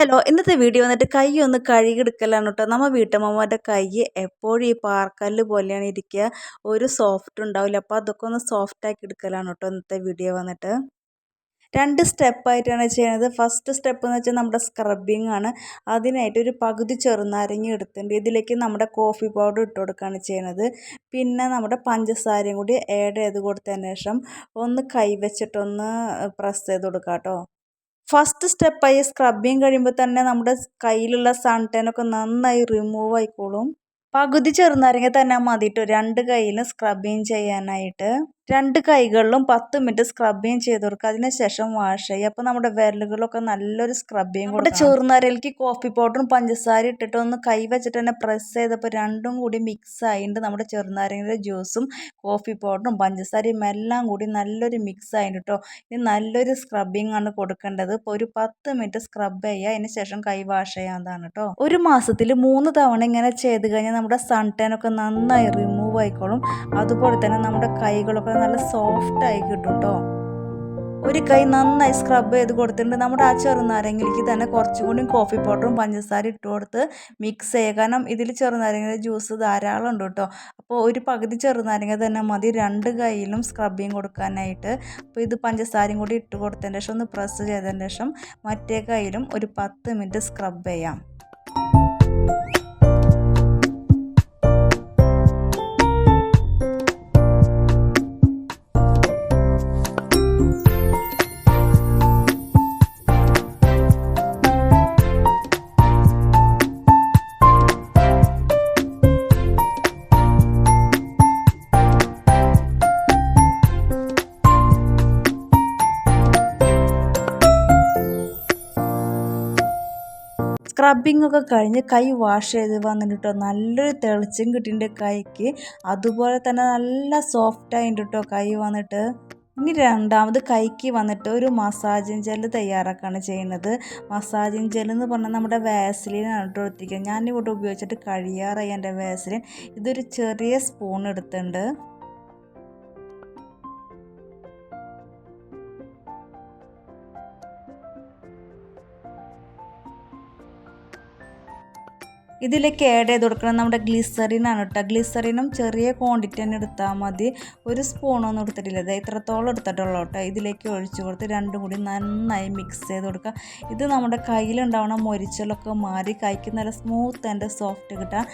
Hello, ഇന്നത്തെ video വന്നിട്ട് കൈ ഒന്ന് കഴുകിയെടുക്കലാണ് കേട്ടോ. നമ്മ വീട്ടമ്മമാരുടെ കൈ എപ്പോഴും ഈ പാറക്കല്ല് പോലെയാണ് ഇരിക്കുക. ഒരു സോഫ്റ്റ് ഉണ്ടാവില്ല. അപ്പോൾ അതൊക്കെ ഒന്ന് സോഫ്റ്റ് ആക്കി എടുക്കലാണ് കേട്ടോ ഇന്നത്തെ വീഡിയോ വന്നിട്ട്. 2 സ്റ്റെപ്പായിട്ടാണ് ചെയ്യുന്നത്. ഫസ്റ്റ് സ്റ്റെപ്പ് എന്ന് വെച്ചാൽ നമ്മുടെ സ്ക്രബിങ് ആണ്. അതിനായിട്ട് ഒരു പകുതി ചെറുനാരങ്ങ എടുത്തിട്ടുണ്ട്. ഇതിലേക്ക് നമ്മുടെ കോഫി പൗഡർ ഇട്ട് കൊടുക്കുകയാണ് ചെയ്യുന്നത്. പിന്നെ നമ്മുടെ പഞ്ചസാരയും കൂടി ആഡ് ചെയ്ത് കൊടുത്തതിന് ശേഷം ഒന്ന് കൈ വെച്ചിട്ടൊന്ന് പ്രസ് ചെയ്ത് കൊടുക്കാം കേട്ടോ. ഫസ്റ്റ് സ്റ്റെപ്പായി സ്ക്രബിങ് കഴിയുമ്പോൾ തന്നെ നമ്മുടെ കയ്യിലുള്ള സൺ ടാൻ ഒക്കെ നന്നായി റിമൂവ് ആയിക്കോളും. പകുതി ചെറുനാരങ്ങ തന്നെ മതി ട്ടോ 2 കൈയിലും സ്ക്രബിങ് ചെയ്യാനായിട്ട്. 2 കൈകളിലും 10 മിനിറ്റ് സ്ക്രബിങ് ചെയ്ത് കൊടുക്കുക. അതിനുശേഷം വാഷ് ചെയ്യുക. അപ്പോൾ നമ്മുടെ വിരലുകളൊക്കെ നല്ലൊരു സ്ക്രബിങ് കൊടുക്കണം. നമ്മുടെ ചെറുനാരങ്ങയ്ക്ക് കോഫി പൗഡറും പഞ്ചസാര ഇട്ടിട്ട് ഒന്ന് കൈ വെച്ചിട്ട് തന്നെ പ്രസ് ചെയ്തപ്പോൾ രണ്ടും കൂടി മിക്സ് ആയിട്ട് നമ്മുടെ ചെറുനാരങ്ങയുടെ ജ്യൂസും കോഫി പൗഡറും പഞ്ചസാരയും എല്ലാം കൂടി നല്ലൊരു മിക്സ് ആയിട്ട് ട്ടോ. ഇനി നല്ലൊരു സ്ക്രബിങ് ആണ് കൊടുക്കേണ്ടത്. ഇപ്പോൾ ഒരു 10 മിനിറ്റ് സ്ക്രബ് ചെയ്യുക. അതിന് ശേഷം കൈ വാഷ് ചെയ്യാവുന്നതാണ് കേട്ടോ. ഒരു മാസത്തിൽ 3 തവണ ഇങ്ങനെ ചെയ്ത് കഴിഞ്ഞാൽ നമ്മുടെ സൺ ടാൻ ഒക്കെ നന്നായി റിമൂവ് ആയിക്കോളും. അതുപോലെ തന്നെ നമ്മുടെ കൈകളൊക്കെ നല്ല സോഫ്റ്റ് ആയി കിട്ടും കേട്ടോ. ഒരു കൈ നന്നായി സ്ക്രബ് ചെയ്ത് കൊടുത്തിട്ടുണ്ട്. നമ്മുടെ ആ ചെറുനാരങ്ങയിലേക്ക് തന്നെ കുറച്ചും കൂടി കോഫി പൗഡറും പഞ്ചസാര ഇട്ട് കൊടുത്ത് മിക്സ് ചെയ്യുക. കാരണം ഇതിൽ ചെറുനാരങ്ങയുടെ ജ്യൂസ് ധാരാളം ഉണ്ട് കേട്ടോ. അപ്പോൾ ഒരു പകുതി ചെറുനാരങ്ങ തന്നെ മതി 2 കൈയിലും സ്ക്രബിങ് കൊടുക്കാനായിട്ട്. അപ്പോൾ ഇത് പഞ്ചസാരയും കൂടി ഇട്ട് കൊടുത്തതിന് ശേഷം ഒന്ന് പ്രസ് ചെയ്തതിന് ശേഷം മറ്റേ കൈയിലും ഒരു 10 മിനിറ്റ് സ്ക്രബ് ചെയ്യാം. സ്ക്രബിങ് ഒക്കെ കഴിഞ്ഞ് കൈ വാഷ് ചെയ്ത് വന്നിട്ട് കേട്ടോ നല്ലൊരു തെളിച്ചം കിട്ടിയിട്ടുണ്ട് കൈക്ക്. അതുപോലെ തന്നെ നല്ല സോഫ്റ്റ് ആയിട്ട് കേട്ടോ കൈ വന്നിട്ട്. ഇനി രണ്ടാമത് കൈക്ക് വന്നിട്ട് ഒരു മസാജിങ് ജെല്ല് തയ്യാറാക്കുകയാണ് ചെയ്യുന്നത്. മസാജിങ് ജെല്ല് എന്ന് പറഞ്ഞാൽ നമ്മുടെ വാസലിനാണ് കേട്ടോ എടുത്തിരിക്കുന്നത്. ഞാനിവിടെ ഉപയോഗിച്ചിട്ട് കഴിയാറായി എൻ്റെ വാസലിൻ. ഇതൊരു ചെറിയ സ്പൂൺ എടുത്തിട്ടുണ്ട്. ഇതിലേക്ക് ആഡ് ചെയ്ത് കൊടുക്കണം നമ്മുടെ ഗ്ലിസറിനാണ് കേട്ടോ. ഗ്ലിസറിനും ചെറിയ ക്വാണ്ടിറ്റി തന്നെ എടുത്താൽ മതി. ഒരു സ്പൂണൊന്നും എടുത്തിട്ടില്ല, ഇത് ഇത്രത്തോളം എടുത്തിട്ടുള്ളൂ കേട്ടോ. ഇതിലേക്ക് ഒഴിച്ച് കൊടുത്ത് രണ്ടും കൂടി നന്നായി മിക്സ് ചെയ്ത് കൊടുക്കുക. ഇത് നമ്മുടെ കയ്യിലുണ്ടാവുന്ന മൊരിച്ചിലൊക്കെ മാറി കൈക്ക് നല്ല സ്മൂത്ത് ആൻഡ് സോഫ്റ്റ് കിട്ടാൻ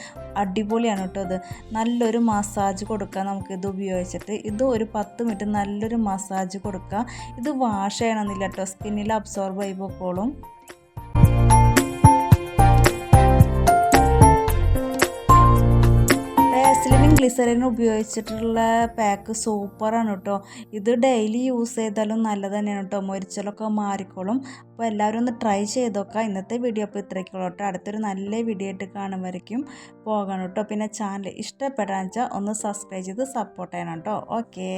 അടിപൊളിയാണ് കേട്ടോ. ഇത് നല്ലൊരു മസാജ് കൊടുക്കുക നമുക്കിത് ഉപയോഗിച്ചിട്ട്. ഇത് ഒരു 10 മിനിറ്റ് നല്ലൊരു മസാജ് കൊടുക്കുക. ഇത് വാഷ് ചെയ്യണമെന്നില്ല കേട്ടോ, സ്കിന്നിൽ അബ്സോർബ് ആയി പോയിക്കോളും. ഗ്ലിസറിൻ ഉപയോഗിച്ചിട്ടുള്ള പാക്ക് സൂപ്പറാണ് കേട്ടോ. ഇത് ഡെയിലി യൂസ് ചെയ്താലും നല്ലത് തന്നെയാണ് കേട്ടോ. മൊരിച്ചലൊക്കെ മാറിക്കോളും. അപ്പോൾ എല്ലാവരും ഒന്ന് ട്രൈ ചെയ്തൊക്കെ. ഇന്നത്തെ വീഡിയോ അപ്പോൾ ഇത്രയ്ക്കുള്ളൂ കേട്ടോ. അടുത്തൊരു നല്ല വീഡിയോ ആയിട്ട് കാണുമായിരിക്കും പോകണം കേട്ടോ. പിന്നെ ചാനൽ ഇഷ്ടപ്പെടാന്ന് വെച്ചാൽ ഒന്ന് സബ്സ്ക്രൈബ് ചെയ്ത് സപ്പോർട്ട് ചെയ്യണം കേട്ടോ. ഓക്കേ.